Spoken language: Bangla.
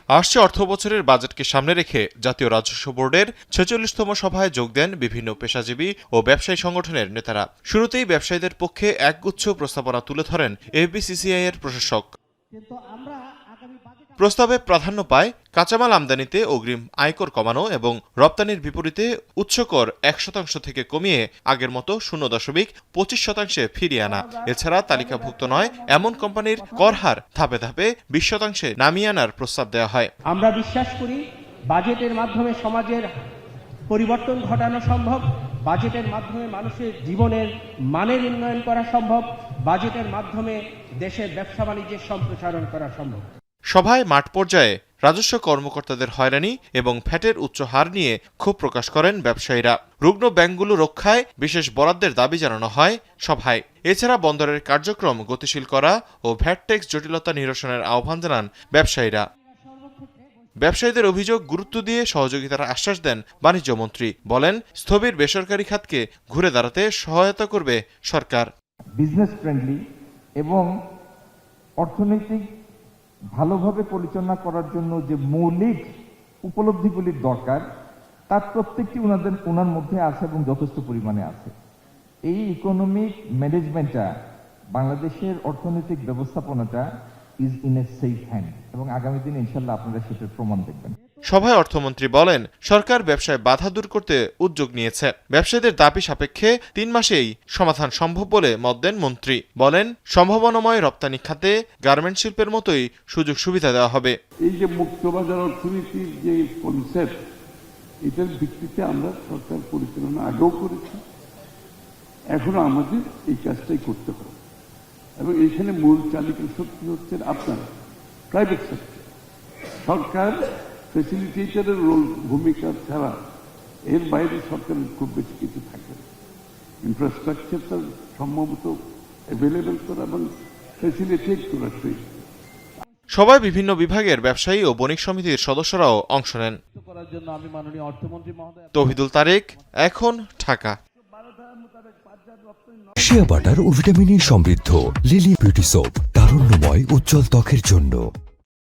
আসছে অর্থবছরের বাজেটকে সামনে রেখে জাতীয় রাজস্ব বোর্ডের ৪৬তম সভায় যোগ দেন বিভিন্ন পেশাজীবী ও ব্যবসায়ী সংগঠনের নেতারা। শুরুতেই ব্যবসায়ীদের পক্ষে একগুচ্ছ প্রস্তাবনা তুলে ধরেন এফবিসিসিআই এর প্রশাসক। প্রস্তাবে প্রাধান্য পায় কাঁচামাল আমদানিতে অগ্রিম আয়কর কমানো এবং রপ্তানির বিপরীতে উচ্চকর ১% থেকে কমিয়ে আগের মতো ০.২৫% ফিরিয়ে আনা। এছাড়া তালিকাভুক্ত নয় এমন কোম্পানির কর হার ধাপে ধাপে ২০% নামিয়ে আনার প্রস্তাব দেওয়া হয়। আমরা বিশ্বাস করি বাজেটের মাধ্যমে সমাজের পরিবর্তন ঘটানো সম্ভব, বাজেটের মাধ্যমে মানুষের জীবনের মানের উন্নয়ন করা সম্ভব, বাজেটের মাধ্যমে দেশের ব্যবসা বাণিজ্যের সম্প্রসারণ করা সম্ভব। সভায় মাঠ পর্যায়ে রাজস্ব কর্মকর্তাদের হয়রানি এবং ভ্যাটের উচ্চ হার নিয়ে ক্ষোভ প্রকাশ করেন ব্যবসায়ীরা। রুগ্ন ব্যাংকগুলো রক্ষায় বিশেষ বরাদ্দের দাবি জানানো হয় সভায়। এছাড়া বন্দরের কার্যক্রম গতিশীল করা ও ভ্যাট ট্যাক্স জটিলতা নিরসনের আহ্বান জানান ব্যবসায়ীরা। ব্যবসায়ীদের অভিযোগ গুরুত্ব দিয়ে সহযোগিতার আশ্বাস দেন বাণিজ্যমন্ত্রী। বলেন, স্থবির বেসরকারি খাতকে ঘুরে দাঁড়াতে সহায়তা করবে সরকার। বিজনেস ফ্রেন্ডলি এবং অর্থনৈতিক ভালোভাবে পরিচালনা করার জন্য যে মৌলিক উপলব্ধিগুলির দরকার তার প্রত্যেকটি ওনার মধ্যে আছে এবং যথেষ্ট পরিমাণে আছে। এই ইকোনমিক ম্যানেজমেন্টটা, বাংলাদেশের অর্থনৈতিক ব্যবস্থাপনাটা is in a safe hand এবং আগামী দিনে ইনশাল্লাহ আপনারা সেটার প্রমাণ দেখবেন। সভায় অর্থমন্ত্রী বলেন, সরকার ব্যবসায় বাধা দূর করতে উদ্যোগ নিয়েছে। ব্যবসায়ীদের দাবি সাপেক্ষে 3 মাসেই সমাধান সম্ভব বলে মত দেন মন্ত্রী। বলেন, সম্ভাবনাময় রপ্তানি খাতে গার্মেন্ট শিল্পের মতোই সুযোগ সুবিধা দেওয়া হবে। এই যে মুক্তবাজার অর্থনীতির যে কনসেপ্ট, এটার ভিত্তিতে আমরা সরকার পরিচালনা আগেও করেছি, এখনো আমাদের এই কাজটাই করতে হবে এবং এইখানে মূল চালিকা শক্তি হচ্ছেন আপনারা, প্রাইভেট সেক্টর। সরকার ফ্যাসিলিটেটরের রোল, ভূমিকা ছাড়া এর বাইরে সরকারের খুব বেশি কিছু থাকে না। ইনফ্রাস্ট্রাকচারটা সম্ভবত অ্যাভেলেবেল করা এবং ফ্যাসিলিটেট করা সেই। সবাই বিভিন্ন বিভাগের ব্যবসায়ী ও বণিক সমিতির সদস্যরাও অংশ নেন। তৌহিদুল তারেক, এখন ঢাকা। শিয়া বাটার ও ভিটামিন ই সমৃদ্ধ লিলি বিউটি সোপ, তারুণ্যময় উজ্জ্বল ত্বকের জন্য।